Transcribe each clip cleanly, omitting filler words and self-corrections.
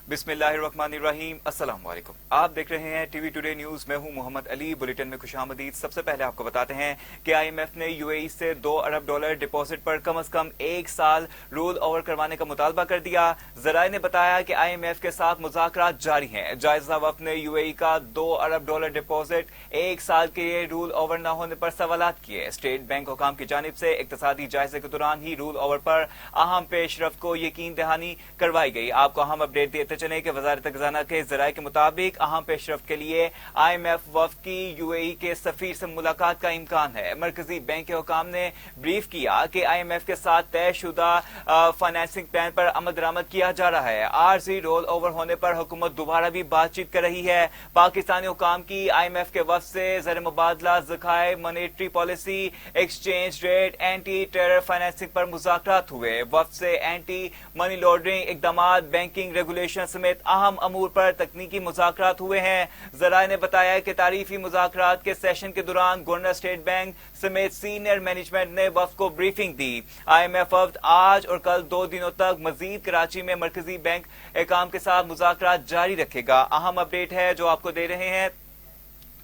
बिस्मिल्लाहिर्रहमानिर्रहीम, अस्सलाम वालेकुम। आप देख रहे हैं टीवी टुडे न्यूज। मैं हूं मोहम्मद अली। बुलेटिन में खुशामदीद। सबसे पहले आपको बताते हैं कि आईएमएफ ने यूएई से $2 अरब डिपॉजिट पर कम से कम 1 साल रोल ओवर करवाने का मुतालबा कर दिया। जराये ने बताया कि आईएमएफ के साथ मुज़ाकरात जारी हैं। जायजा वफ्द ने यूएई का $2 अरब डिपॉजिट 1 साल के लिए रूल ओवर न होने पर सवालात किए। स्टेट बैंक हुकाम की जानिब से इक्तसादी जायजे के दौरान ही रूल ओवर पर अहम पेशरफ्त को यकीन दहानी करवाई गई। आपको अहम अपडेट देते चले कि वजारत खजाना के जराये के मुताबिक अहम पेशरफ्त के लिए आईएमएफ वफ्द की यूएई के सफीर से मुलाकात का इम्कान है। मरकजी बैंक के हुकाम ने ब्रीफ किया कि आईएमएफ के साथ तयशुदा फाइनेंसिंग प्लान पर अमल दरामद किया जा रहा है। आरजी रोल ओवर होने पर हुकूमत दोबारा भी बातचीत कर रही है। पाकिस्तानी हुकाम की आईएमएफ के वफ्द से ज़र मुबादला, ज़खायर, monetary policy, exchange rate, anti terror financing पर मुज़ाकरात हुए। वफ्द से एंटी मनी लॉन्ड्रिंग इकदाम, बैंकिंग रेगुलेशन समेत अहम अमूर पर तकनीकी मुज़ाकरात हुए हैं। जराये ने बताया कि तारीफी मुज़ाकरात के सेशन के दौरान गवर्नर स्टेट बैंक समेत सीनियर मैनेजमेंट ने वफ्द को ब्रीफिंग दी। आईएमएफ वफ्द आज और कल 2 दिनों तक मजीद कराची में मरकजी बैंक एकाम के साथ मुज़ाकरात जारी रखेगा। अहम अपडेट है जो आपको दे रहे हैं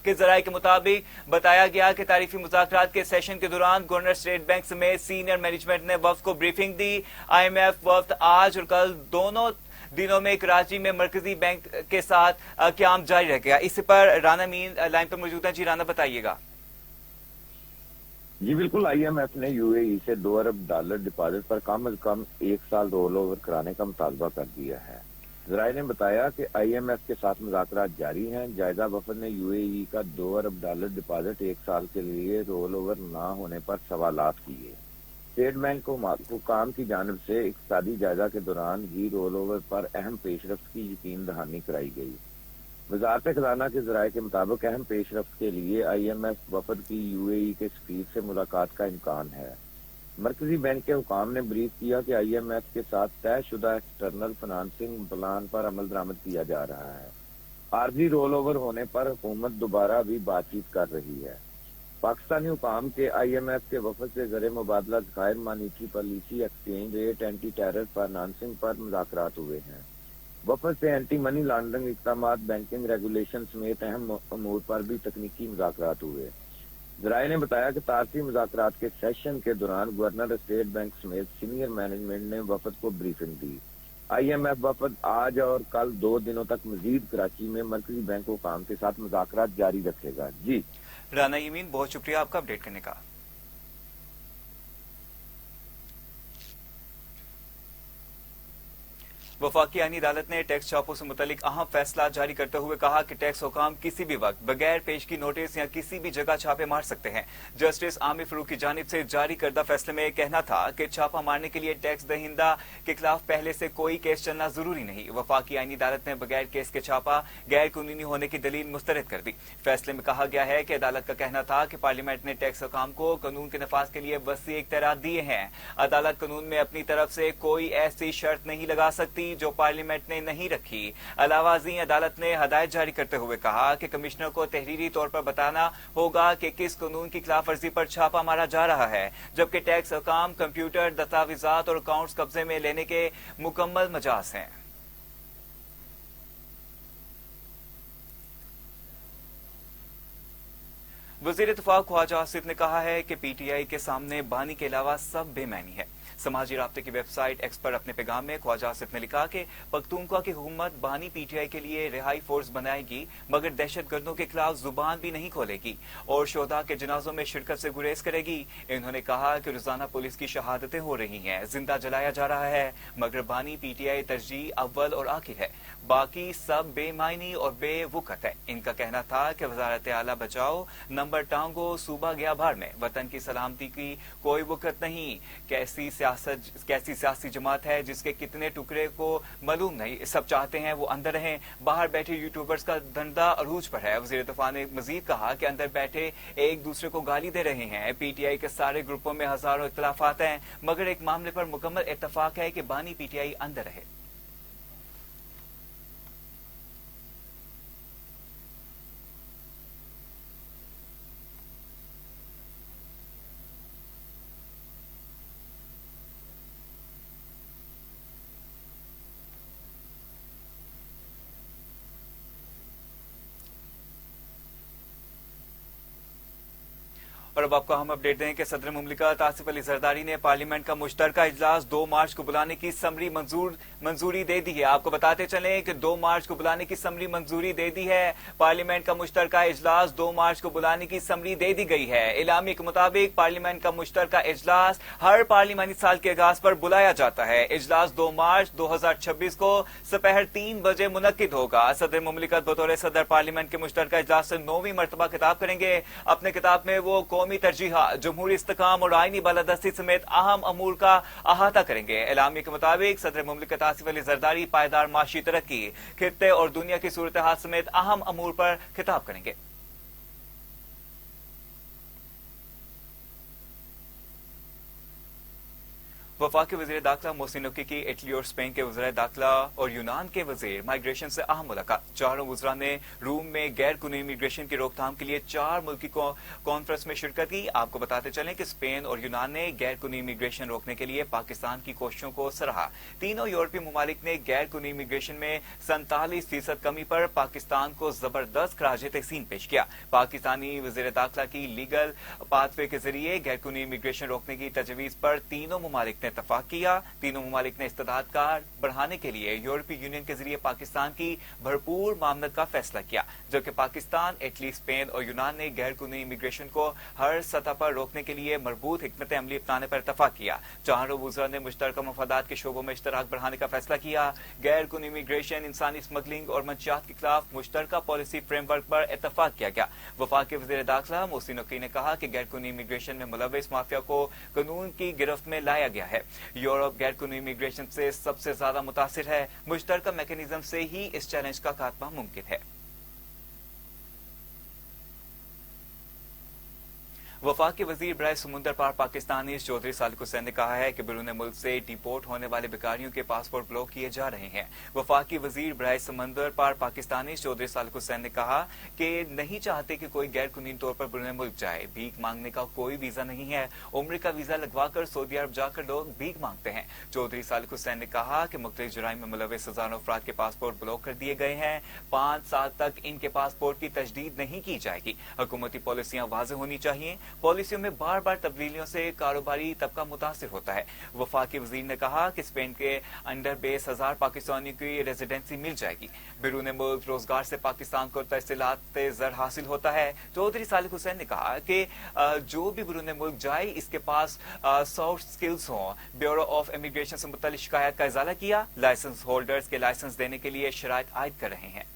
कि जराये के मुताबिक बताया गया कि तारीफी मुज़ाकरात के सेशन के दौरान गवर्नर स्टेट बैंक समेत सीनियर मैनेजमेंट ने वफ्द को ब्रीफिंग दी। आईएमएफ वफ्द आज और कल दोनों दिनों में कराची में मरकजी बैंक के साथ क़याम जारी रखेगा। इस पर राना मीन लाइन पर मौजूद है। जी राना, बताइएगा। जी बिल्कुल, आईएमएफ ने यूएई से $2 अरब डिपॉजिट पर कम से कम 1 साल रोल ओवर कराने का मुतालबा कर दिया है। जराये ने बताया कि आईएमएफ के साथ मुज़ाकरात जारी हैं। जायजा वफद ने यूएई का $2 अरब डिपॉजिट 1 साल के लिए रोल ओवर न होने पर सवालात किए। स्टेट बैंक को हुकाम की जानिब से इक़्तिसादी जायजा के दौरान ही रोल ओवर पर अहम पेशरफ्त की यकीन दहानी कराई गई। वजारत खजाना के जराये के मुताबिक अहम पेशरफ्त के लिए आईएमएफ वफद की यूएई के सफीर से मुलाकात का इम्कान है। मरकजी बैंक के हुकाम ने ब्रीफ किया कि आईएमएफ के साथ तयशुदा एक्सटर्नल फाइनेंसिंग प्लान पर अमल दरामद किया जा रहा है। आरजी रोल ओवर होने पर हुकूमत दोबारा भी बातचीत कर रही है। पाकिस्तानी हुकाम के आईएमएफ के वफद से ज़र मुबादला, ज़खायर, monetary policy, exchange rate, anti terror financing पर मुज़ाकरात हुए हैं। वफद से एंटी मनी लॉन्ड्रिंग इक़दाम, बैंकिंग रेगुलेशन समेत अहम अमूर पर भी तकनीकी मुज़ाकरात हुए। जराये ने बताया कि तारसी मुज़ाकरात के सेशन के दौरान गवर्नर स्टेट बैंक समेत सीनियर मैनेजमेंट ने वफद को ब्रीफिंग दी। आईएमएफ वफद आज और कल 2 दिनों तक मजीद कराची में मरकजी बैंक हुकाम के साथ मुज़ाकरात जारी रखेगा। जी राना यमीन, बहुत शुक्रिया आपका अपडेट करने का। वफाकी आईनी अदालत ने टैक्स छापों से मुतलिक अहम फैसला जारी करते हुए कहा कि टैक्स हुकाम किसी भी वक्त बगैर पेशगी नोटिस या किसी भी जगह छापे मार सकते हैं। जस्टिस आमिर फरूक की जानिब से जारी करदा फैसले में कहना था कि छापा मारने के लिए टैक्स दहिंदा के खिलाफ पहले से कोई केस चलना जरूरी नहीं। वफाकी आईनी अदालत ने बगैर केस के छापा गैर कानूनी होने की दलील मुस्तरद कर दी। फैसले में कहा गया है कि अदालत का कहना था कि पार्लियामेंट ने टैक्स हुकाम को कानून के नफाज के लिए वसी इख्तियारात दिए हैं। अदालत कानून में अपनी तरफ से कोई ऐसी शर्त नहीं लगा सकती जो पार्लियामेंट ने नहीं रखी। अलावाजी अदालत ने हदायत जारी करते हुए कहा कि कमिश्नर को तहरीरी तौर पर बताना होगा कि किस कानून की खिलाफ वर्जी पर छापा मारा जा रहा है, जबकि टैक्स हुकाम कंप्यूटर, दस्तावेजात और अकाउंट्स कब्जे में लेने के मुकम्मल मजाज हैं। वजीर इत्तफाक ख्वाजा आसिफ ने कहा है कि पीटीआई के सामने बानी के अलावा सब बेमानी है। समाजी राब्ते की वेबसाइट एक्स पर अपने पैगाम में ख्वाजा आसिफ ने लिखा कि पख्तूनख्वा की हुकूमत बानी पीटीआई के लिए रिहाई फोर्स बनाएगी मगर दहशत गर्दों के खिलाफ जुबान भी नहीं खोलेगी और शोधा के जनाजों में शिरकत से गुरेज करेगी। इन्होंने कहा कि रोजाना पुलिस की शहादतें हो रही हैं, जिंदा जलाया जा रहा है, मगर बानी पीटीआई तरजीह अव्वल और आखिर है, बाकी सब बेमायनी और बेवुकत है। इनका कहना था कि वजारत आला बचाओ, नंबर टांगो, सूबा गया भाड़ में, वतन की सलामती की कोई वुकत नहीं। कैसी सियासी जमात है जिसके कितने टुकड़े को मालूम नहीं, सब चाहते हैं वो अंदर रहें। बाहर बैठे यूट्यूबर्स का धंधा अरूज पर है। वज़ीर इत्तफाक ने मजीद कहा कि अंदर बैठे एक दूसरे को गाली दे रहे हैं। पीटीआई के सारे ग्रुपों में हजारों इख्तिलाफात हैं मगर एक मामले पर मुकम्मल इत्तफाक है कि बानी पीटीआई अंदर रहे। और अब आपको हम अपडेट दें कि सदर मुमलिकत आसिफ अली जरदारी ने पार्लियामेंट का मुश्तरका इजलास 2 मार्च को बुलाने की समरी मंजूरी दे दी है। आपको बताते चलें कि 2 मार्च को बुलाने की समरी मंजूरी दे दी है। पार्लियामेंट का मुश्तरका इजलास 2 मार्च को बुलाने की समरी दे दी गई है। इलामी के मुताबिक पार्लियामेंट का मुश्तरका इजलास हर पार्लियामानी साल के आगाज पर बुलाया जाता है। इजलास 2 मार्च 2026 को दोपहर 3 बजे मुनक्किद होगा। सदर मुमलिकत बतौर सदर पार्लियामेंट के मुश्तरका इजलास से 9वीं मरतबा खिताब करेंगे। अपने किताब में वो कौमी तरजीहात, जमहूरी इस्तेकाम और आईनी बालादस्ती समेत अहम अमूर का अहाता करेंगे। एलामी के मुताबिक सदर मुमलिकत आसिफ अली जरदारी पायदार माशी तरक्की, खित्ते और दुनिया की सूरत हाल समेत अहम अमूर पर खिताब करेंगे। वफाकी वज़ीर दाखिला मोहसिन नकवी की इटली और स्पेन के वज़ीर दाखिला और यूनान के वज़ीर माइग्रेशन से अहम मुलाकात। चारों वज़रा ने रूम में गैर कानूनी इमिग्रेशन की रोकथाम के लिए 4 मुल्की कॉन्फ्रेंस में शिरकत की। आपको बताते चलें कि स्पेन और यूनान ने गैर कानूनी इमिग्रेशन रोकने के लिए पाकिस्तान की कोशिशों को सराहा। तीनों यूरोपीय ममालिक ने गैर कानूनी इमिग्रेशन में 47% कमी पर पाकिस्तान को जबरदस्त खराज तहसीन पेश किया। पाकिस्तानी वज़ीर दाखिला की लीगल पाथवे के जरिए गैर कानूनी इमिग्रेशन रोकने की तजवीज पर तीनों ममालिक ने इत्तफाक किया। तीनों ममालिक ने इस्तेदाद कार बढ़ाने के लिए यूरोपीय यूनियन के जरिए पाकिस्तान की भरपूर मामलत का फैसला किया, जबकि पाकिस्तान, इटली, स्पेन और यूनान ने गैर कानूनी इमिग्रेशन को हर सतह पर रोकने के लिए मरबूत हिकमत अमली अपनाने पर इत्तफाक किया। चारों वज़रा ने मुश्तरका मफादात के शोबों में इश्तराक बढ़ाने का फैसला किया। गैर कानूनी इमिग्रेशन, इंसानी स्मगलिंग और मंशियात के खिलाफ मुश्तरका पॉलिसी फ्रेमवर्क पर इत्तफाक किया गया। वफाकी वज़ीर दाखिला मोहसिन नकवी ने कहा कि गैर कानूनी इमिग्रेशन में मुलव्वस माफिया को कानून की गिरफ्त में लाया गया है। यूरोप गैर कानूनी इमिग्रेशन से सबसे ज्यादा मुतासिर है। मुश्तरका मैकेनिज्म से ही इस चैलेंज का खात्मा मुमकिन है। वफाकी वजीर बराए समुंदर पार पाकिस्तानी चौधरी सालिक हुसैन ने कहा है कि बैरून मुल्क से डिपोर्ट होने वाले भिखारियों के पासपोर्ट ब्लॉक किए जा रहे हैं। वफाकी वजीर बराए समुंदर पार पाकिस्तानी चौधरी सालिक हुसैन ने कहा कि नहीं चाहते कि कोई गैर कानूनी तौर पर बैरून मुल्क जाए। भीख मांगने का कोई वीजा नहीं है। उम्र का वीजा लगवाकर सऊदी अरब जाकर लोग भीख मांगते हैं। चौधरी सालिक हुसैन ने कहा कि मुख्तलिफ जुराइम में मुलव्वस हजारों अफराद के पासपोर्ट ब्लॉक कर दिए गए हैं। 5 साल तक इनके पासपोर्ट की तजदीद नहीं की जाएगी। हुकूमती पॉलिसियां वाज़ेह होनी चाहिए। पॉलिसियों में बार बार तब्दीलियों से कारोबारी तबका मुतासिर होता है। वफाकी वजीर ने कहा कि स्पेन के अंडर 20,000 पाकिस्तानियों की रेजिडेंसी मिल जाएगी। बैरून मुल्क रोजगार से पाकिस्तान को तहसीलात ज़र हासिल होता है। चौधरी सालिक हुसैन ने कहा कि जो भी बैरून मुल्क जाए इसके पास सॉफ्ट स्किल्स हों। ब्यूरो ऑफ इमिग्रेशन से मुतल्लिक शिकायत का इजाला किया। लाइसेंस होल्डर्स के लाइसेंस देने के लिए शराइत आयद कर रहे हैं।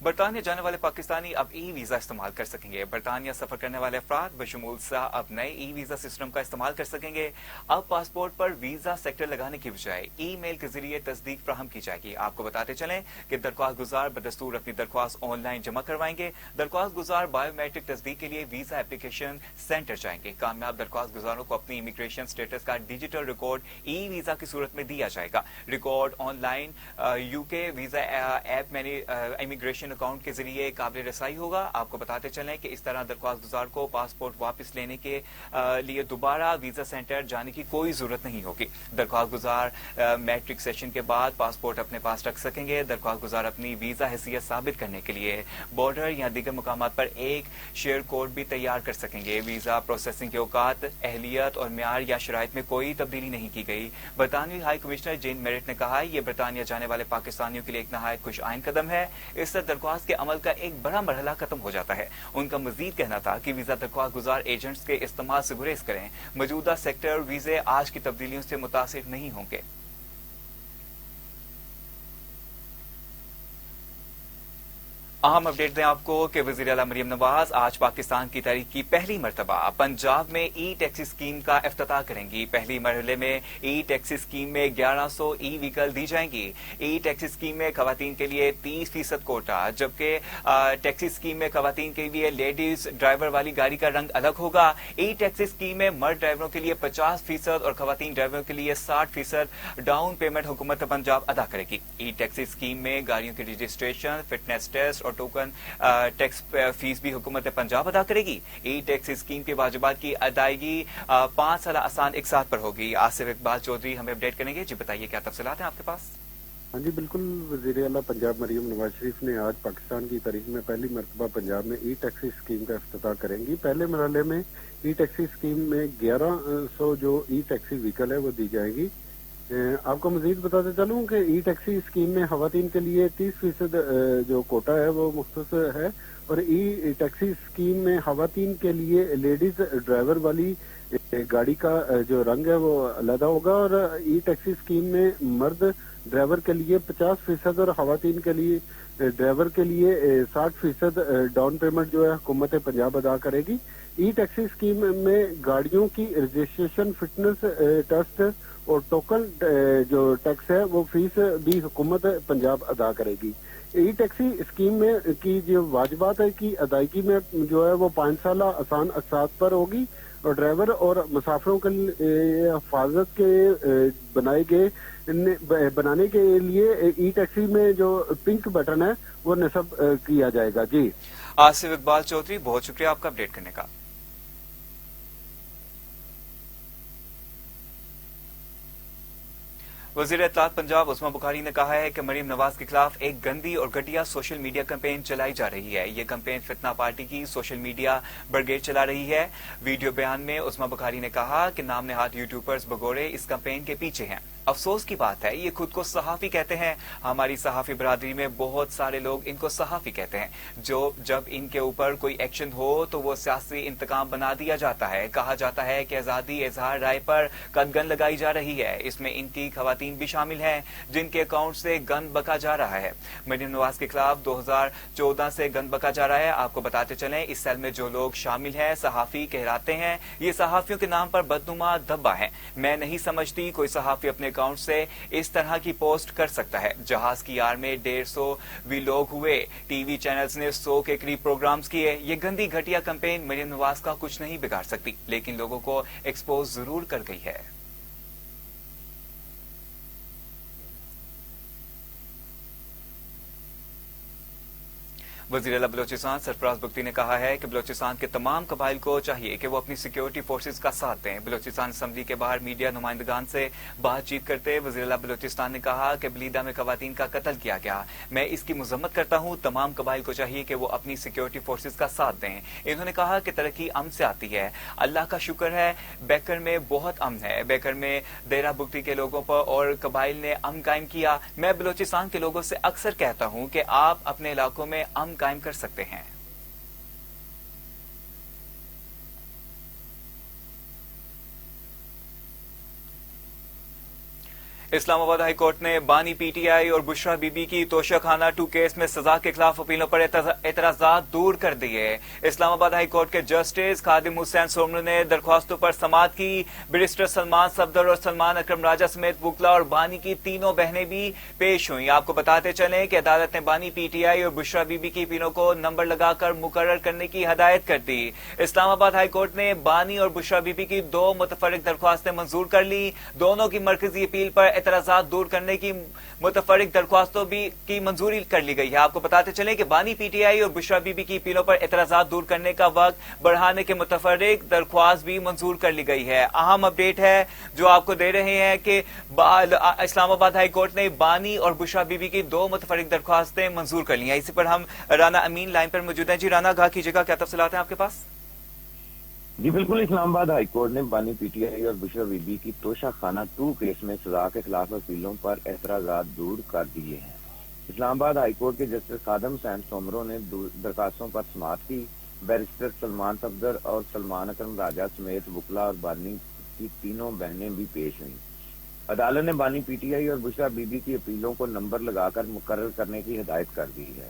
बरतानिया जाने वाले पाकिस्तानी अब ई वीजा इस्तेमाल कर सकेंगे। बरतानिया सफर करने वाले अफराद बशमूल सा अब नए ई वीजा सिस्टम का इस्तेमाल कर सकेंगे। अब पासपोर्ट पर वीजा सेक्टर लगाने की बजाय ईमेल के जरिए तस्दीक फ्राहम की जाएगी। आपको बताते चलें कि दरख्वास्त गुजार बदस्तूर अपनी दरख्वास्त ऑनलाइन जमा करवाएंगे। दरख्वास्त गुजार बायोमेट्रिक तस्दीक के लिए वीजा एप्लीकेशन सेंटर जाएंगे। कामयाब दरख्वास्त गुजारों को अपनी इमिग्रेशन स्टेटस का डिजिटल रिकॉर्ड ई वीजा की सूरत में दिया जाएगा। Record online UK visa app में इमिग्रेशन अकाउंट के जरिए काबिल रसाई होगा। आपको बताते चलें कि इस तरह दरख्वास्त गुजार को पासपोर्ट वापस लेने के लिए दोबारा वीजा सेंटर जाने की कोई जरूरत नहीं होगी। दरख्वास्त गुजार मैट्रिक सेशन के बाद पासपोर्ट अपने पास रख सकेंगे। दरख्वास्त गुजार अपनी वीजा हैसियत साबित करने के लिए बॉर्डर या दीगर मुकामात पर एक शेयर कोड भी तैयार कर सकेंगे। वीजा प्रोसेसिंग के औकात, अहलियत और म्यार या शराइत में कोई तब्दीली नहीं की गई। बरतानवी हाई कमिश्नर जेन मेरिट ने कहा यह बरतानिया जाने वाले पाकिस्तानियों के लिए एक नहायत खुश आइन कदम है। इससे दरख्वास्त के अमल का एक बड़ा मरहला खत्म हो जाता है। उनका मजीद कहना था कि वीजा दरख्वास्त गुजार एजेंट्स के इस्तेमाल से गुरेज करें। मौजूदा सेक्टर वीजे आज की तब्दीलियों से मुतासिर नहीं होंगे। अहम अपडेट दें आपको कि वज़ीर आला मरियम नवाज आज पाकिस्तान की तारीख की पहली मरतबा पंजाब में ई टैक्सी स्कीम का इफ्तिताह करेंगी। पहली मरहले में ई टैक्सी स्कीम में 1100 ई व्हीकल दी जाएंगी। ई टैक्सी स्कीम में खवातीन के लिए 30% कोटा, जबकि टैक्सी स्कीम में खवातीन के लिए लेडीज ड्राइवर वाली गाड़ी का रंग अलग होगा। ई टैक्सी स्कीम में मर्द ड्राइवरों के लिए 50% और खवातीन ड्राइवरों के लिए 60% डाउन पेमेंट हुकूमत पंजाब अदा करेगी। ई टैक्सी स्कीम में गाड़ियों की रजिस्ट्रेशन, फिटनेस टेस्ट और टोकन टैक्स फीस भी हुकूमत पंजाब अदा करेगी। ई टैक्स स्कीम के वाजिबात की अदायगी 5 साल आसान एक साथ पर होगी। आसिफ इकबाल चौधरी हमें अपडेट करेंगे। जी बताइए क्या तफसीलात हैं आपके पास। ہاں جی بالکل، وزیر اعلیٰ پنجاب مریم نواز شریف نے آج پاکستان کی تاریخ میں پہلی مرتبہ پنجاب میں ای ٹیکسی اسکیم کا افتتاح کریں گی۔ پہلے مرحلے میں ای ٹیکسی اسکیم میں 1100 جو ای ٹیکسی وہیکل ہے وہ دی جائیں گی۔ آپ کو مزید بتاتے چلوں کہ ای ٹیکسی اسکیم میں خواتین کے لیے 30% جو کوٹا ہے وہ مختص ہے، اور ای ٹیکسی اسکیم میں خواتین کے لیے لیڈیز ڈرائیور والی گاڑی کا جو رنگ ہے وہ علیحدہ ہوگا، اور ای ٹیکسی اسکیم میں مرد ڈرائیور کے لیے 50% اور خواتین کے لیے ڈرائیور کے لیے 60% ڈاؤن پیمنٹ جو ہے حکومت پنجاب ادا کرے گی۔ ای ٹیکسی اسکیم میں گاڑیوں کی رجسٹریشن، فٹنس ٹیسٹ اور ٹوکن جو ٹیکس ہے وہ فیس بھی حکومت پنجاب ادا کرے گی۔ ای ٹیکسی اسکیم میں کی جو واجبات ہے کی ادائیگی میں جو ہے وہ 5 سالہ آسان اقساط پر ہوگی، اور ڈرائیور اور مسافروں کے حفاظت کے بنانے کے لیے ای ٹیکسی میں جو پنک بٹن ہے وہ نصب کیا جائے گا۔ جی آصف اقبال چودھری، بہت شکریہ آپ کا اپڈیٹ کرنے کا۔ وزیر اطلاعات پنجاب عثمان بخاری نے کہا ہے کہ مریم نواز کے خلاف ایک گندی اور گھٹیا سوشل میڈیا کمپین چلائی جا رہی ہے۔ یہ کمپین فتنہ پارٹی کی سوشل میڈیا بریگیڈ چلا رہی ہے۔ ویڈیو بیان میں عثمان بخاری نے کہا کہ نام نہاد یوٹیوبرز بگوڑے اس کمپین کے پیچھے ہیں۔ افسوس کی بات ہے یہ خود کو صحافی کہتے ہیں۔ ہماری صحافی برادری میں بہت سارے لوگ ان کو صحافی کہتے ہیں۔ جب ان کے اوپر کوئی ایکشن ہو تو وہ سیاسی انتقام بنا دیا جاتا ہے۔ کہا جاتا ہے کہ آزادی اظہار رائے پر قدغن لگائی جا رہی ہے۔ اس میں ان کی خواتین بھی شامل ہیں جن کے اکاؤنٹ سے گند بکا جا رہا ہے۔ مریم نواز کے خلاف 2014 سے گند بکا جا رہا ہے۔ آپ کو بتاتے چلیں اس سیل میں جو لوگ شامل ہیں صحافی کہلاتے ہیں۔ یہ صحافیوں کے نام پر بدنما دھبا ہے۔ میں نہیں سمجھتی کوئی صحافی اپنے اکاؤنٹ سے اس طرح کی پوسٹ کر سکتا ہے۔ جہاز کی آڑ میں 150 بھی لوگ ہوئے، ٹی وی چینلز نے 100 کے قریب پروگرامز کیے۔ یہ گندی گھٹیا کمپین مریم نواز کا کچھ نہیں بگاڑ سکتی، لیکن لوگوں کو ایکسپوز ضرور کر گئی ہے۔ وزیر اعلیٰ بلوچستان سرفراز بگٹی نے کہا ہے کہ بلوچستان کے تمام قبائل کو چاہیے کہ وہ اپنی سیکیورٹی فورسز کا ساتھ دیں۔ بلوچستان اسمبلی کے باہر میڈیا نمائندگان سے بات چیت کرتے وزیر اعلیٰ بلوچستان نے کہا کہ بلیدہ میں خواتین کا قتل کیا گیا، میں اس کی مذمت کرتا ہوں۔ تمام قبائل کو چاہیے کہ وہ اپنی سیکیورٹی فورسز کا ساتھ دیں۔ انہوں نے کہا کہ ترقی امن سے آتی ہے۔ اللہ کا شکر ہے بیکر میں بہت امن ہے۔ بیکر میں دیرہ بگٹی کے لوگوں پر اور قبائل نے امن قائم کیا۔ میں بلوچستان کے لوگوں سے اکثر کہتا ہوں کہ آپ اپنے علاقوں میں امن قائم کر سکتے ہیں۔ اسلام آباد ہائی کورٹ نے بانی پی ٹی آئی اور بشرا بی بی کی توشہ خانہ 2 کیس میں سزا کے خلاف اپیلوں پر اعتراضات دور کر دیے۔ اسلام آباد ہائی کورٹ کے جسٹس خادم حسین سومرو نے درخواستوں پر سماعت کی۔ بیرسٹر سلمان صفدر اور سلمان اکرم راجہ سمیت وکلا اور بانی کی تینوں بہنیں بھی پیش ہوئیں۔ آپ کو بتاتے چلیں کہ عدالت نے بانی پی ٹی آئی اور بشرا بی بی کی اپیلوں کو نمبر لگا کر مقرر کرنے کی ہدایت کر دی۔ اسلام آباد ہائی کورٹ نے بانی اور بشرا بی بی کی 2 متفرق درخواستیں منظور کر لی۔ دونوں کی مرکزی اپیل پر اعتراضات دور کرنے کی متفرق درخواستوں کی منظوری کر لی گئی ہے۔ آپ کو بتاتے چلیں کہ بانی پی ٹی آئی اور بشرا بی بی کی اپیلوں پر اعتراضات دور کرنے کا وقت بڑھانے کے متفرق درخواست بھی منظور کر لی گئی ہے۔ اہم اپڈیٹ ہے جو آپ کو دے رہے ہیں کہ اسلام آباد ہائی کورٹ نے بانی اور بشرا بی بی کی 2 متفرق درخواستیں منظور کر لی ہیں۔ اسی پر ہم رانا امین لائن پر موجود ہیں۔ جی رانا، آگاہ کیجیے گا، کیا تفصیلات ہیں آپ کے پاس؟ جی بالکل، اسلام آباد ہائی کورٹ نے بانی پی ٹی آئی اور بشرا بی بی کی توشہ خانہ 2 کیس میں سزا کے خلاف اپیلوں پر اعتراضات دور کر دیے ہیں۔ اسلام آباد ہائی کورٹ کے جسٹس خادم حسین سومرو نے درخواستوں پر سماعت کی۔ بیرسٹر سلمان صفدر اور سلمان اکرم راجہ سمیت وکلا اور بانی کی تینوں بہنیں بھی پیش ہوئیں۔ عدالت نے بانی پی ٹی آئی اور بشرا بی بی کی اپیلوں کو نمبر لگا کر مقرر کرنے کی ہدایت کر دی ہے۔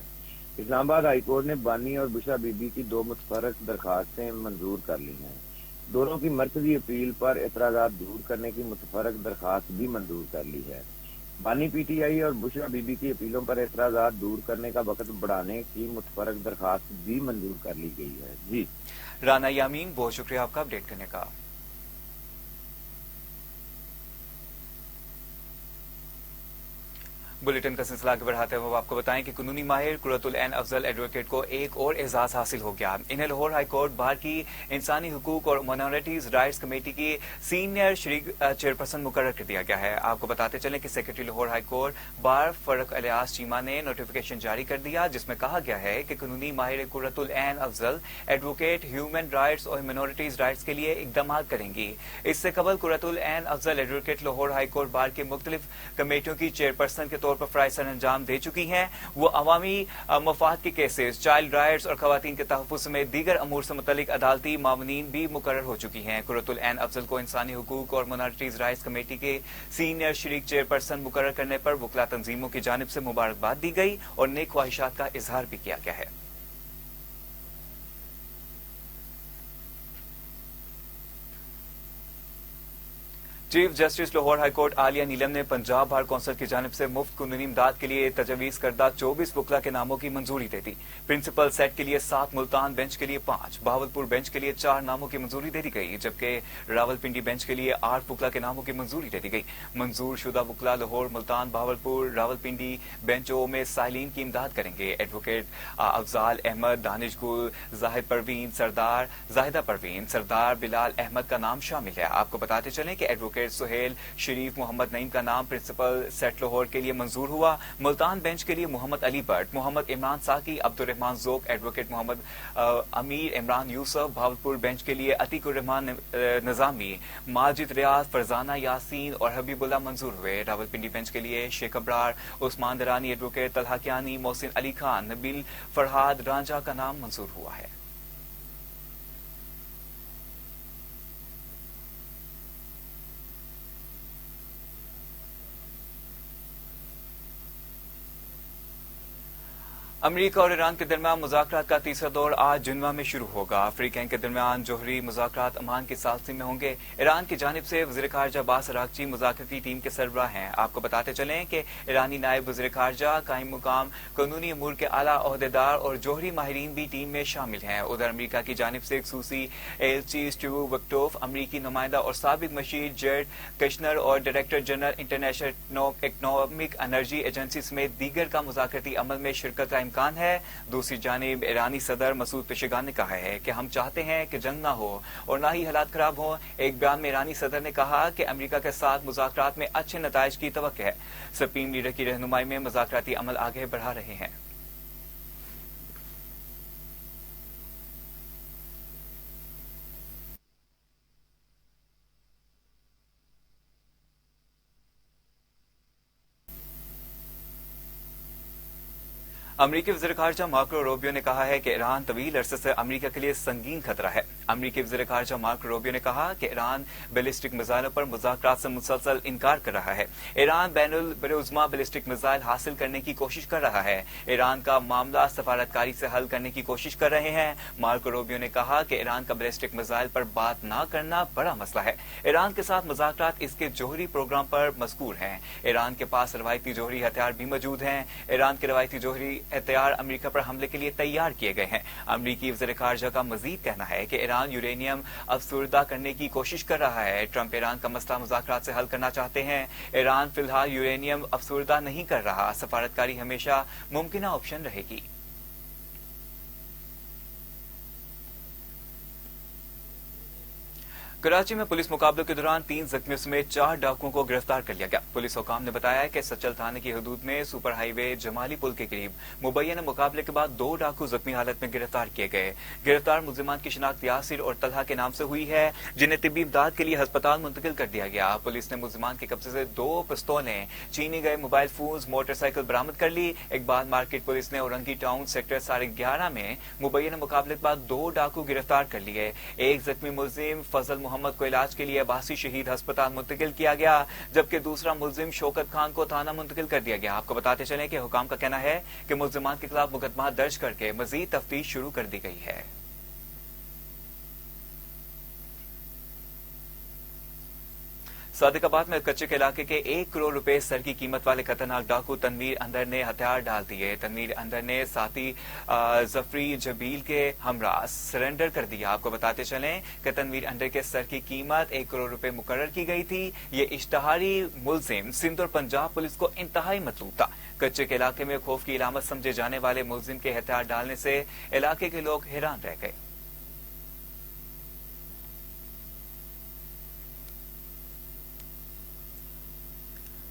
اسلام آباد ہائی کورٹ نے بانی اور بشرا بی بی کی 2 متفرق درخواستیں منظور کر لی ہیں۔ دونوں کی مرکزی اپیل پر اعتراضات دور کرنے کی متفرق درخواست بھی منظور کر لی ہے۔ بانی پی ٹی آئی اور بشرا بی بی کی اپیلوں پر اعتراضات دور کرنے کا وقت بڑھانے کی متفرق درخواست بھی منظور کر لی گئی ہے۔ جی رانا یامین، بہت شکریہ آپ کا اپڈیٹ کرنے کا۔ बुलेटिन का सिलसिला आगे बढ़ाते हुए आपको बताएं कि कानूनी माहिर कुर्रतुल ऐन अफजल एडवोकेट को एक और एजाज हासिल हो गया। इन्हें लाहौर हाई कोर्ट बार की इंसानी हुकूक और माइनॉरिटीज राइट्स कमेटी की सीनियर शरीक चेयरपर्सन मुकर्रर कर दिया गया है। आपको बताते चलें कि सेक्रेटरी लाहौर हाई कोर्ट बार फरक अलियास चीमा ने नोटिफिकेशन जारी कर दिया, जिसमें कहा गया है कि कानूनी माहिर Qurratul Ain Afzal advocate human rights और माइनॉरिटीज राइट्स के लिए इकदाम करेंगी। इससे कबल Qurratul Ain Afzal advocate Lahore high court bar की मुख्तलिफ कमेटियों की चेयरपर्सन के तौर पर फराइज सर अंजाम दे चुकी हैं। वो अवामी मफाद के केसेस, चाइल्ड राइट्स और खवातीन के तहफ़्फ़ुज़ समेत दीगर अमूर से मुतल्लिक अदालती मामलीन भी मुकर्रर हो चुकी हैं। कुर्रतुल ऐन अफजल को इंसानी हुकूक और माइनॉरिटीज राइट्स कमेटी के सीनियर शरीक चेयरपर्सन मुकर्रर करने पर वकला तंजीमों की जानिब से मुबारकबाद दी गई और नेक ख्वाहिशात का इजहार भी किया गया है। Chief justice Lahore high court Aalia Neelum ने पंजाब बार कौंसिल की जानिब से मुफ्त कानूनी इमदाद के लिए तजवीज़ करदा 24 वकला के नामों की मंजूरी दे दी। प्रिंसिपल सेट के लिए 7, मुल्तान बेंच के लिए 5, बहावलपुर बेंच के लिए 4 नामों की मंजूरी दे दी गई, जबकि रावलपिंडी बेंच के लिए 8 वकला के नामों की मंजूरी दे दी गई। मंजूर शुदा वकला लाहौर, मुल्तान, बहावलपुर, रावलपिंडी बेंचों में साइलिन की इमदाद करेंगे। एडवोकेट अफजाल अहमद, दानिश गुल, जाहिद परवीन, सरदार जाहिदा परवीन, सरदार बिलाल अहमद का नाम शामिल है। आपको बताते चलें कि एडवोकेट सुहेल शरीफ मोहम्मद नईम का नाम प्रिंसिपल सेट लाहौर के लिए मंजूर हुआ। मुल्तान बेंच के लिए मोहम्मद अली भट्ट, मोहम्मद इमरान साकी, अब्दुल रहमान जोक, एडवोकेट मोहम्मद अमीर इमरान यूसुफ, भावलपुर बेंच के लिए अतीकुर रहमान निजामी, माजिद रियाज, फरजाना यासीन और हबीबुल्लाह मंजूर हुए। रावलपिंडी बेंच के लिए शेख अब्रार, उस्मान दरानी, एडवोकेट तलहा कियानी, मोहसिन अली खान, नबील फरहाद रांझा का नाम मंजूर हुआ है। अमरीका और ईरान के दरमियान मुज़ाकरात का तीसरा दौर आज जिन्वा में शुरू होगा। अफ्रीकैन के दरमियान जोहरी मुज़ाकरात अमान की सालसी में होंगे। ईरान की जानिब से वज़ीर ख़ारजा अब्बास अराग़ची मुज़ाकरती टीम के सरबराह हैं। आपको बताते चलें कि ईरानी नायब वज़ीर ख़ारजा, कायम मुकाम कानूनी अमूर के आला अहदेदार और जोहरी माहिरीन भी टीम में शामिल हैं। उधर अमरीका की जानिब से खसूसी एलची स्टीव विक्टोफ, अमरीकी नुमाइंदा और साबिक मशीर जेड कश्नर और director general international economic energy agency समेत दीगर का मुज़ाकरती अमल में शिरकत का इम्कान है। दूसरी जानिब ईरानी सदर मसूद पेशेगान ने कहा है कि हम चाहते हैं कि जंग ना हो और ना ही हालात खराब हों। एक बयान में ईरानी सदर ने कहा कि अमरीका के साथ मुज़ाकरात में अच्छे नताइज की तवक्को है। सुप्रीम लीडर की रहनुमाई में मुज़ाकराती अमल आगे बढ़ा रहे हैं। अमरीकी वज़ीर ख़ारजा मार्को रूबियो ने कहा है कि ईरान तवील अरसे से अमरीका के लिए संगीन खतरा है। अमरीकी वज़ीर ख़ारजा मार्को रूबियो ने कहा कि ईरान बैलिस्टिक मिसाइलों पर मुज़ाकरात से मुसलसल इनकार कर रहा है। ईरान बैनुल बरुज़मा बैलिस्टिक मिसाइल हासिल करने की कोशिश कर रहा है। ईरान का मामला सफारतकारी से हल करने की कोशिश कर रहे हैं। मार्को रूबियो ने कहा कि ईरान का बैलिस्टिक मिसाइल पर बात न करना बड़ा मसला है। ईरान के साथ मुज़ाकरात इसके जोहरी प्रोग्राम पर मज़कूर हैं। ईरान के पास रवायती जोहरी हथियार भी मौजूद हैं। ईरान के रवायती जोहरी हथियार अमेरिका पर हमले के लिए तैयार किए गए हैं। अमरीकी वज़ीर ख़ारजा का मजीद कहना है कि ईरान यूरेनियम अफसुर्दा करने की कोशिश कर रहा है। ट्रंप ईरान का मसला मुज़ाकरात से हल करना चाहते हैं। ईरान फिलहाल यूरेनियम अफसुर्दा नहीं कर रहा। सफारतकारी हमेशा मुमकिना ऑप्शन रहेगी। कराची में पुलिस मुकाबलों के दौरान 3 जख्मियों समेत 4 डाकुओं को गिरफ्तार कर लिया गया। पुलिस हुकाम ने बताया कि सचल थाने की हदूद में सुपर हाईवे जमाली पुल के करीब मुबैना मुकाबले के बाद 2 डाकू जख्मी हालत में गिरफ्तार किए गए। गिरफ्तार मुलजिमान की शिनाख्त यासिर और तलहा के नाम से हुई है, जिन्हें तिब्बी इमदाद के लिए अस्पताल मुंतकिल कर दिया गया। पुलिस ने मुलजिमान के कब्जे से 2 पिस्तौलें, छीने गए मोबाइल फोन, मोटरसाइकिल बरामद कर ली। इकबाल मार्केट पुलिस ने औरंगी टाउन सेक्टर 11.5 में मुबैना मुकाबले के बाद 2 डाकू गिरफ्तार कर लिए। एक जख्मी मुलजिम फजल मोहम्मद को इलाज के लिए अब्बासी शहीद अस्पताल मुंतकिल किया गया, जबकि दूसरा मुलजिम शौकत खान को थाना मुंतकिल कर दिया गया। आपको बताते चलें कि हुकाम का कहना है कि मुलजिमान के खिलाफ मुकदमा दर्ज करके मजीद तफ्तीश शुरू कर दी गई है। सादिकाबाद में कच्चे के इलाके के 1 करोड़ रुपए सर की कीमत वाले खतरनाक डाकू तनवीर अंदर ने हथियार डाल दिए। तनवीर अंदर ने साथी जफरी जबील के हमरा सरेंडर कर दिया। आपको बताते चलें कि तनवीर अंदर के सर की कीमत 1 करोड़ रुपए मुकर्रर की गई थी। ये इश्तहारी मुलजिम सिंध और पंजाब पुलिस को इंतहाई मतलूब था। कच्चे के इलाके में खौफ की इलामत समझे जाने वाले मुलजिम के हथियार डालने से इलाके के लोग हैरान रह गए।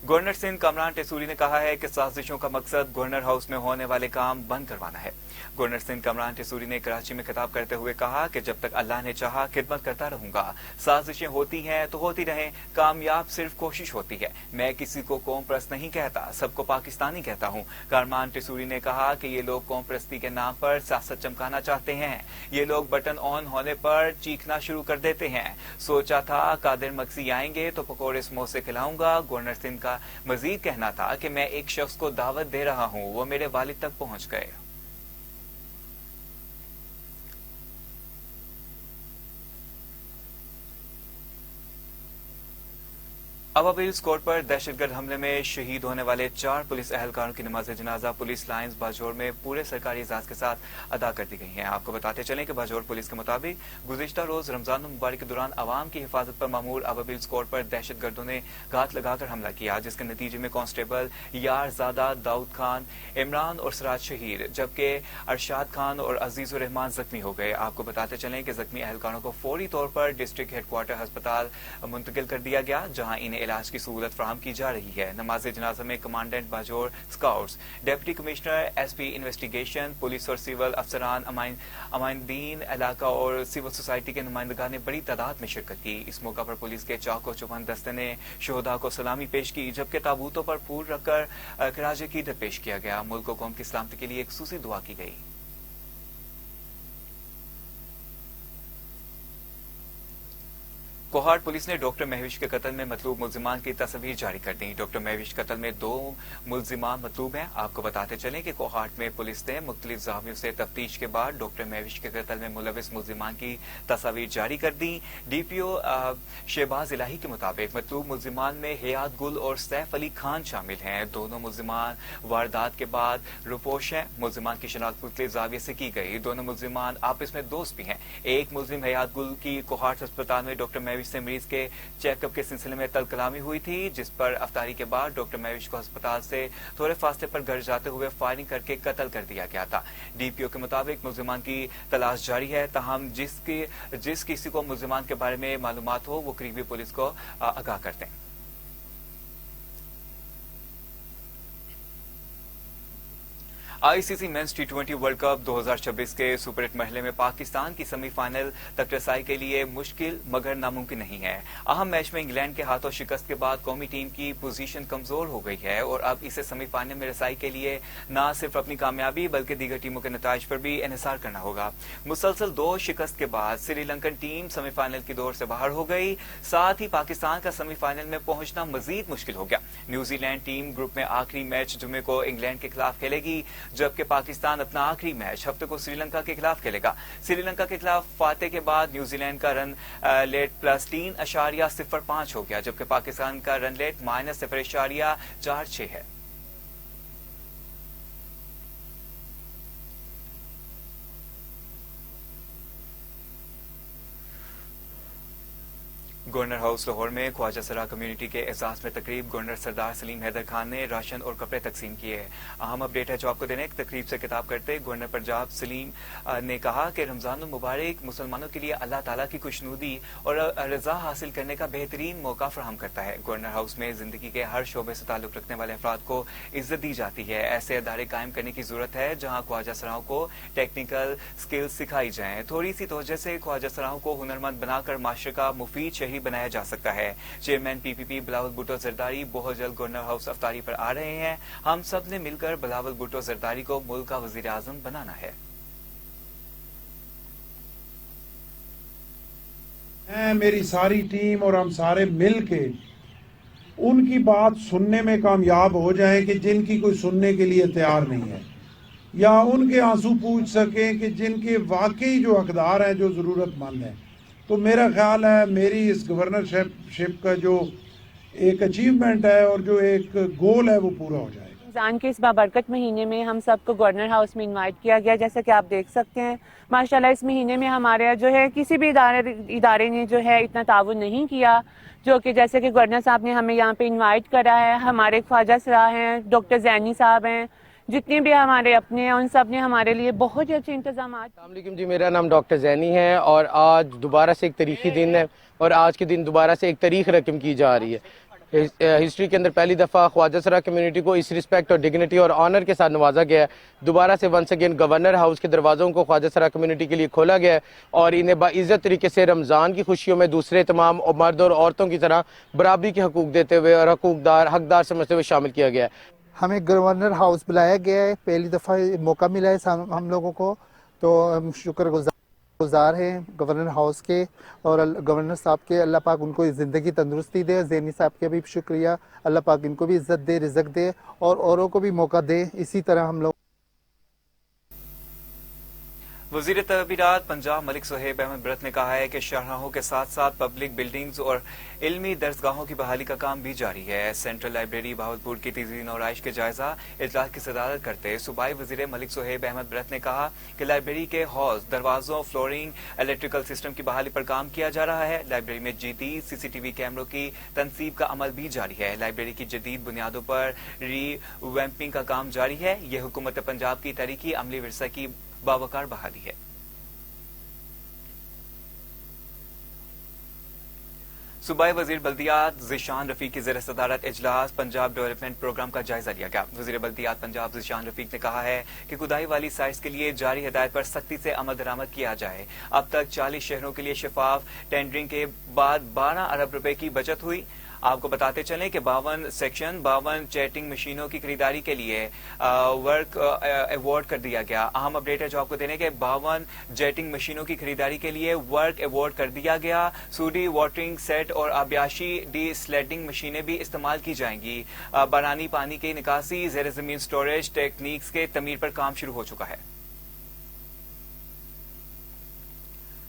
गवर्नर सिंध कमरान टेसूरी ने कहा है कि साजिशों का मकसद गवर्नर हाउस में होने वाले काम बंद करवाना है। गवर्नर सिंध कमरान टेसूरी ने कराची में खिताब करते हुए कहा कि जब तक अल्लाह ने चाहा खिदमत करता रहूंगा। साजिशें होती हैं तो होती रहें, कामयाब सिर्फ कोशिश होती है। मैं किसी को कौम परस्त नहीं कहता, सबको पाकिस्तानी कहता हूं। कमरान टेसूरी ने कहा कि ये लोग कौम परस्ती के नाम पर सियासत चमकाना चाहते हैं। ये लोग बटन ऑन होने पर चीखना शुरू कर देते हैं। सोचा था कादिर मक्सी आएंगे तो पकौड़े समोसे खिलाऊंगा। गवर्नर सिंध का मजीद कहना था कि मैं एक शख्स को दावत दे रहा हूं, वो मेरे वालिद तक पहुंच गए। अवाबिल स्क्वाड पर दहशतगर्द हमले में शहीद होने वाले 4 पुलिस एहलकारों की नमाज जनाजा पुलिस लाइन्स बाजौर में पूरे सरकारी एजाज के साथ अदा कर दी गई है। आपको बताते चलें कि बाजौर पुलिस के मुताबिक गुज़िश्ता रोज रमजान मुबारक के दौरान आवाम की हिफाजत पर मामूर अवाबिल स्क्वाड पर दहशतगर्दों ने घात लगाकर हमला किया, जिसके नतीजे में कांस्टेबल यारजादा, दाऊद खान, इमरान और सराज शहीद, जबकि अरशाद खान और अजीजुर रहमान जख्मी हो गए। आपको बताते चलें कि जख्मी एहलकारों को फौरी तौर पर डिस्ट्रिक्ट हेडक्वार्टर अस्पताल मुंतकिल कर दिया गया, जहां इन्हें इलाज की सहूलत फराहम की जा रही है। नमाज जनाजा में commandant Bajaur scouts, deputy commissioner SP investigation, police और सिविल अफसरान, अमाइंदीन इलाका और सिविल सोसाइटी के नुमाइंदगान ने बड़ी तादाद में शिरकत की। इस मौका पर पुलिस के चाको चौबंद दस्ते ने शोहदा को सलामी पेश की, जबकि ताबूतों पर फूल रखकर खराज अकीदत पेश किया गया। मुल्क और कौम की सलामती के लिए एक खुसूसी दुआ की गई। कोहाट पुलिस ने डॉक्टर महविश के कत्ल में मतलूब मुल्जिमान की तस्वीर जारी कर दी। डॉक्टर महविश कत्ल में 2 मुल्जिमान मतलूब हैं। आपको बताते चलें कि कोहाट में पुलिस ने मुख्तलिफ ज़ावियों से तफ्तीश के बाद डॉक्टर महविश के कत्ल में मुलविस मुल्जिमान की तस्वीर जारी कर दी। डीपीओ शहबाज इलाही के मुताबिक मतलूब मुल्जिमान में हयात गुल और सैफ अली खान शामिल हैं। दोनों मुल्जिमान वारदात के बाद रुपोश हैं। मुल्जिमान की शनाख्त मुख्तलिफ ज़ाविये से की गई। दोनों मुल्जिमान आपस में दोस्त भी हैं। एक मुल्जिम हयात गुल की कोहाट अस्पताल में डॉक्टर महविश से मरीज के चेकअप के सिलसिले में तल कलामी हुई थी, जिस पर अफ्तारी के बाद डॉक्टर महविश को अस्पताल से थोड़े फासले पर घर जाते हुए फायरिंग करके कत्ल कर दिया गया था। डीपीओ के मुताबिक मुल्जिमान की तलाश जारी है, ताहम जिस किसी को मुल्जिमान के बारे में मालूमात हो वो करीबी पुलिस को आगाह कर दें। आईसीसी मेंस टी20 वर्ल्ड कप 2026 के सुपर 8 मरहले में पाकिस्तान की सेमीफाइनल तक रसाई के लिए मुश्किल मगर नामुमकिन नहीं है। अहम मैच में इंग्लैंड के हाथों शिकस्त के बाद कौमी टीम की पोजीशन कमजोर हो गई है और अब इसे सेमीफाइनल में रसाई के लिए न सिर्फ अपनी कामयाबी बल्कि दीगर टीमों के नताइज पर भी इन्हिसार करना होगा। मुसलसल 2 शिकस्त के बाद श्रीलंकन टीम सेमीफाइनल की दौड़ से बाहर हो गई, साथ ही पाकिस्तान का सेमीफाइनल में पहुंचना मजीद मुश्किल हो गया। न्यूजीलैंड टीम ग्रुप में आखिरी मैच जुमे को इंग्लैंड के खिलाफ खेलेगी, जबकि पाकिस्तान अपना आखिरी मैच हफ्ते को श्रीलंका के खिलाफ खेलेगा। श्रीलंका के खिलाफ फातह के बाद न्यूजीलैंड का रन लेट +3.05 हो गया, जबकि पाकिस्तान का रन लेट -0.46 है। गवर्नर हाउस लाहौर में ख्वाजा सरा कम्युनिटी के एजाज में तकरीब गवर्नर सरदार सलीम हैदर खान ने राशन और कपड़े तकसीम किए। अहम अपडेट है जो आपको देने। तकरीब से खिताब करते गवर्नर पंजाब सलीम ने कहा कि रमजान मुबारक मुसलमानों के लिए अल्लाह ताला की खुशनुदी और रजा हासिल करने का बेहतरीन मौका फराहम करता है। गवर्नर हाउस में जिंदगी के हर शोबे से ताल्लुक रखने वाले अफराद को इज्जत दी जाती है। ऐसे अदारे कायम करने की जरूरत है जहाँ ख्वाजा सराओं को टेक्निकल स्किल्स सिखाई जाए। थोड़ी सी तवज्जो से ख्वाजा सराओं को हुनरमंद बनाकर माशरे का मुफीद शहरी बनाया जा सकता है। चेयरमैन पीपीपी बिलावल भुट्टो जरदारी बहुत जल्द गवर्नर हाउस अफ्तारी पर आ रहे हैं। हम सब ने मिलकर बिलावल भुट्टो जरदारी को मुल्क का वजीर आजम बनाना है। मेरी सारी टीम और हम सारे मिल के उनकी बात सुनने में कामयाब हो जाएं कि जिनकी कोई सुनने के लिए तैयार नहीं है, या उनके आंसू पूछ सकें कि जिनके वाकई जो हकदार हैं, जो ज़रूरतमंद हैं। तो मेरा ख्याल है मेरी इस गवर्नरशिप का जो एक अचीवमेंट है और जो एक गोल है वो पूरा हो जाएगा। रमज़ान के इस बाबरकत महीने में हम सबको गवर्नर हाउस में इनवाइट किया गया, जैसा कि आप देख सकते हैं। माशाल्लाह इस महीने में हमारे यहाँ जो है किसी भी इदारे ने जो है इतना ताउन नहीं किया, जो कि जैसे कि गवर्नर साहब ने हमें यहाँ पे इनवाइट करा है। हमारे ख्वाजा सरा हैं, डॉक्टर जैनी साहब हैं, जितने भी हमारे अपने हैं उन सब ने हमारे लिए बहुत ही अच्छे इंतजाम। अस्सलाम वालेकुम जी, मेरा नाम डॉक्टर जैनी है और आज दोबारा से एक तारीखी दिन है और आज के दिन दोबारा से एक तारीख रकम की जा रही है। हिस्ट्री के अंदर पहली दफ़ा ख्वाजा सरा कम्युनिटी को इस रिस्पेक्ट और डिग्निटी और ऑनर के साथ नवाजा गया है। दोबारा से वंस अगेन गवर्नर हाउस के दरवाज़ों को ख्वाजा सरा कम्युनिटी के लिए खोला गया है और इन्हें बाइज़्ज़त तरीके से रमज़ान की खुशियों में दूसरे तमाम मर्द और औरतों की तरह बराबरी के हकूक़ देते हुए और हकदार समझते हुए शामिल किया गया है। हमें गवर्नर हाउस बुलाया गया है, पहली दफ़ा मौका मिला है हम लोगों को, तो हम शुक्रगुजार हैं गवर्नर हाउस के और गवर्नर साहब के। अल्लाह पाक उनको ज़िंदगी तंदुरुस्ती दे। ज़ैनी साहब के भी शुक्रिया, अल्लाह पाक इनको भी इज़्ज़त दे, रिज़्क़ दे और औरों को भी मौका दे। इसी तरह हम लोग वज़ीर तबीरात पंजाब मलिक सुहेब अहमद ब्रत ने कहा है कि शाहराहों के साथ साथ पब्लिक बिल्डिंग्स और इल्मी दरसगाहों की बहाली का काम भी जारी है। सेंट्रल लाइब्रेरी बहावलपुर की तीसरी और के जायजा इजलास की सदारत करते सूबाई वज़ीर मलिक सुहेब अहमद ब्रत ने कहा कि लाइब्रेरी के हॉल्स, दरवाजों, फ्लोरिंग, इलेक्ट्रिकल सिस्टम की बहाली पर काम किया जा रहा है। लाइब्रेरी में जदीद CCTV कैमरों की तनसीब का अमल भी जारी है। लाइब्रेरी की जदीद बुनियादों पर रीवैम्पिंग का काम जारी है। यह हुकूमत पंजाब की तारीखी अमली विरसा की बावकार बहाली है। सूबाई वजीर बल्दियात ज़ीशान रफीक की ज़ेर सदारत इजलास पंजाब डेवलपमेंट प्रोग्राम का जायजा लिया गया। वजीर बल्दियात पंजाब ज़ीशान रफीक ने कहा है कि खुदाई वाली साइट्स के लिए जारी हिदायत पर सख्ती से अमल दरामद किया जाए। अब तक 40 शहरों के लिए शफाफ टेंडरिंग के बाद 12 अरब रुपए की बचत हुई। आपको बताते चलें कि 52 चैटिंग मशीनों की खरीदारी के लिए वर्क अवार्ड कर दिया गया। अहम अपडेट है जो आपको देने के 52 चैटिंग मशीनों की खरीदारी के लिए वर्क अवार्ड कर दिया गया। सूडी वाटरिंग सेट और आबियाशी डी स्लेडिंग मशीनें भी इस्तेमाल की जाएंगी। बारानी पानी की निकासी, ज़ेर ज़मीन स्टोरेज टेक्निक्स के तमीर पर काम शुरू हो चुका है।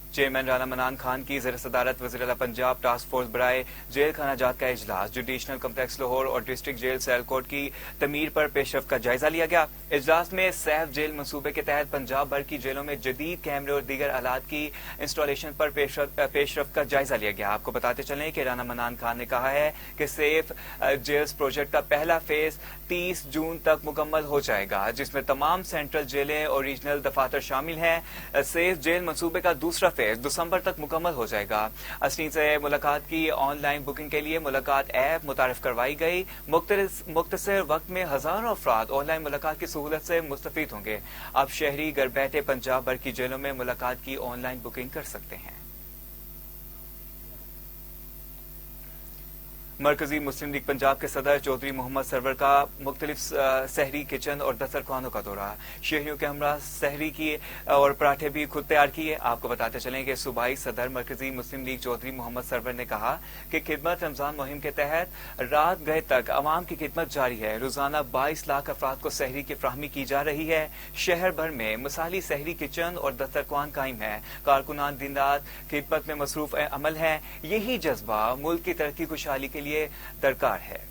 चेयरमैन राना मनान खान की ज़ेर सदारत वज़ीर पंजाब टास्क फोर्स बराए जेल खाना जात का इजलास जुडिशनल कम्प्लेक्स लाहौर और डिस्ट्रिक्ट जेल सियालकोट की तमीर पर पेशरफ का जायजा लिया गया। इजलास में सैफ जेल मंसूबे के तहत पंजाब भर की जेलों में जदीद कैमरे और दीगर आलात की इंस्टॉलेशन पर पेशरफ का जायजा लिया गया। आपको बताते चलें कि राना मनान खान ने कहा है कि सेफ जेल्स प्रोजेक्ट का पहला फेज 30 जून तक मुकम्मल हो जाएगा, जिसमें तमाम सेंट्रल जेलें और रीजनल दफातर शामिल हैं। सेफ जेल मंसूबे का दूसरा फेज दिसंबर तक मुकम्मल हो जाएगा। असनी से मुलाकात की ऑनलाइन बुकिंग के लिए मुलाकात ऐप मुतारिफ करवाई गई। मुख्तसर वक्त में हजारों अफराद ऑनलाइन मुलाकात की सहूलत से मुस्तफीद होंगे। अब शहरी घर बैठे पंजाब भर की जेलों में मुलाकात की ऑनलाइन बुकिंग कर सकते हैं। मरकजी मुस्लिम लीग पंजाब के सदर चौधरी मोहम्मद सरवर का मुख्तलिफ सहरी किचन और दस्तरखानों का दौरा। शहरियों के हमरा सहरी की और पराठे भी खुद तैयार किए। आपको बताते चलें कि सूबाई सदर मरकजी मुस्लिम लीग चौधरी मोहम्मद सरवर ने कहा कि खिदमत रमजान मुहिम के तहत रात गए तक अवाम की खिदमत जारी है। रोजाना 22 लाख अफराद को सहरी की फ्राहमी की जा रही है। शहर भर में मिसाली सहरी किचन और दस्तरखान कायम है। कारकुनान दिन रात खिदमत में मसरूफ अमल है। यही जज्बा मुल्क की तरक्की खुशहाली के लिए दरकार है।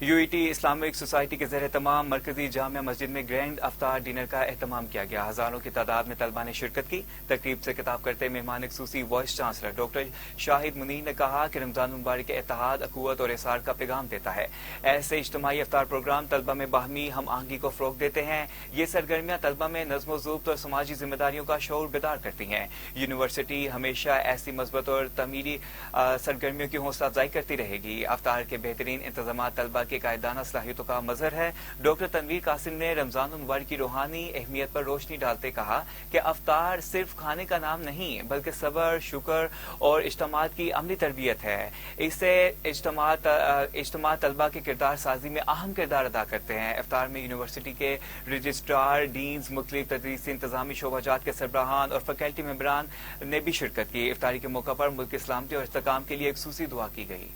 यूईटी इस्लामिक सोसाइटी के ज़रिए तमाम मरकजी जामिया मस्जिद में ग्रैंड अफ्तार डिनर का एहतमाम किया गया। हजारों की तादाद में तलबा ने शिरकत की। तकरीब से खिताब करते मेहमान खसूसी vice chancellor doctor Shahid Munir ने कहा कि रमजान मुबारक के इत्तेहाद, अखुवत और इसार का पैगाम देता है। ऐसे इज्तिमाई अफ्तार प्रोग्राम तलबा में बाहमी हम आहंगी को फरोग देते हैं। ये सरगर्मियां तलबा में नज़्म ज़ब्त और समाजी जिम्मेदारियों का शऊर बेदार करती हैं। यूनिवर्सिटी हमेशा ऐसी मस्बत और तमीरी सरगर्मियों की हौसला अफजाई करती रहेगी। अफ्तार के बेहतरीन इंतजाम तलबा के कायदाना सलाहियतों का मजहर है। डॉक्टर तनवीर कासिम ने रमजान मुबारक की रूहानी अहमियत पर रोशनी डालते कहा कि अफ्तार सिर्फ खाने का नाम नहीं बल्कि सब्र, शुक्र और इज्तिमात की अमली तरबियत है। इससे इज्तिमा तलबा के किरदार साजी में अहम किरदार अदा करते हैं। इफ्तार में यूनिवर्सिटी के रजिस्ट्रार, डीन्स, मुख्तलिफ तदरीसी इंतजामी शोबाजात के सरबराहान और फैकल्टी मेंबरान ने भी शिरकत की। इफ्तारी के मौका पर मुल्क की सलामती और इस्तेकाम के लिए एक खुसूसी दुआ की गई।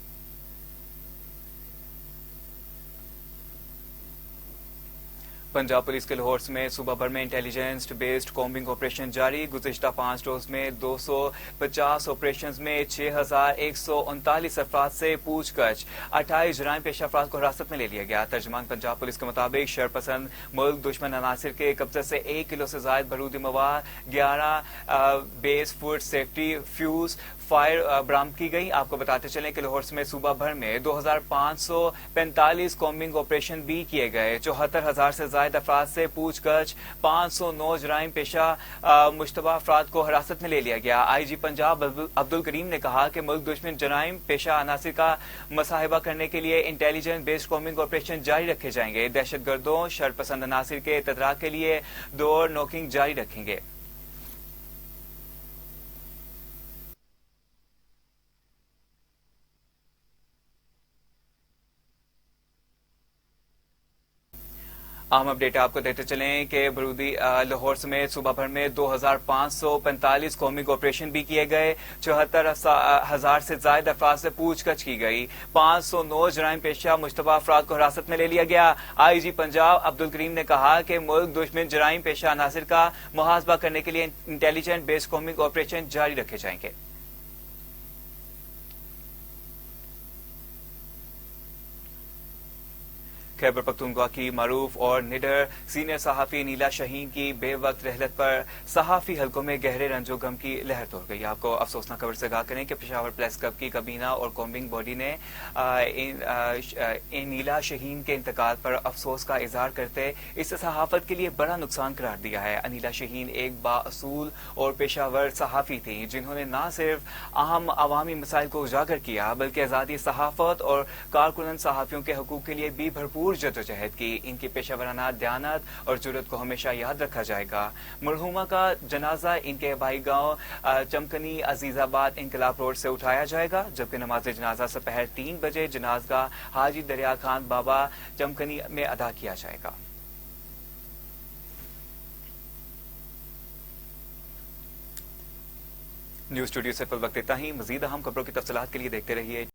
पंजाब पुलिस के लाहौर में सूबा भर में इंटेलिजेंस बेस्ड कॉम्बिंग ऑपरेशन जारी। गुज़िश्ता 5 रोज में 250 ऑपरेशन में 6,139 अफराद से पूछगछ। 28 जराइम पेश अफराद को हिरासत में ले लिया गया। तर्जुमान पंजाब पुलिस के मुताबिक शरपसंद मुल्क दुश्मन अनासिर के कब्जे से 1 किलो से जायद बारूदी मवाद, 11 base food safety fuse fire बरामद की गई। आपको बताते चलें कि लाहौर में सूबा भर में 2,545 कॉम्बिंग ऑपरेशन भी किए गए। 74,000 से ज्यादा अफराद से पूछगछ। 509 जराइम पेशा मुश्तबा अफराद को हिरासत में ले लिया गया। IG पंजाब अब्दुल करीम ने कहा कि मुल्क दुश्मन जराइम पेशा अनासिर का मुसाहिबा करने के लिए इंटेलिजेंस बेस्ड कॉम्बिंग ऑपरेशन जारी रखे जाएंगे। दहशतगर्दों शरपसंद अनासिर के तदराक के लिए डोर नॉकिंग जारी रखेंगे। अहम अपडेट आपको देते चलें कि बरूदी लाहौर समेत सूबा भर में 2,545 कॉमिक ऑपरेशन भी किए गए। 74,000 से ज्यादा अफराद से पूछगछ की गई। 509 जराइम पेशा मुश्तबा अफराद को हिरासत में ले लिया गया। IG पंजाब अब्दुल करीम ने कहा कि मुल्क दुश्मन जराइम पेशा अनासिर का मुहासबा करने के लिए इंटेलिजेंट बेस्ड कॉमिक ऑपरेशन जारी रखे जाएंगे। खैबर पख्तूनख्वा की मारूफ और निडर सीनियर सहाफी नीला शाहीन की बेवक्त रहलत पर सहाफी हलकों में गहरे रंजो गम की लहर तोड़ गई। आपको अफसोसनाक खबर से आगाह करें कि पेशावर प्रेस क्लब की कबीना और कॉम्बिंग बॉडी ने इन नीला शाहीन के इंतकाल पर अफसोस का इजहार करते इस सहाफत के लिए बड़ा नुकसान करार दिया है। अनीला शाहीन एक बाअसूल और पेशावर सहाफी थी जिन्होंने न सिर्फ अहम अवामी मसाइल को उजागर किया बल्कि आज़ादी सहाफत और कारकुनन सहाफियों के हकूक के लिए भी भरपूर जद्दोजहद की। इनकी पेशावराना दयानत और जुर्रत को हमेशा याद रखा जाएगा। मरहुमा का जनाजा इनके आबाई गांव चमकनी अजीजाबाद इंकलाब रोड से उठाया जाएगा, जबकि नमाज जनाजा दोपहर 3 बजे जनाजा हाजी दरिया खान बाबा चमकनी में अदा किया जाएगा। न्यूज स्टूडियो से फिल वक्त इतना ही। मजीद अहम खबरों की तफसीलात के लिए देखते रहिए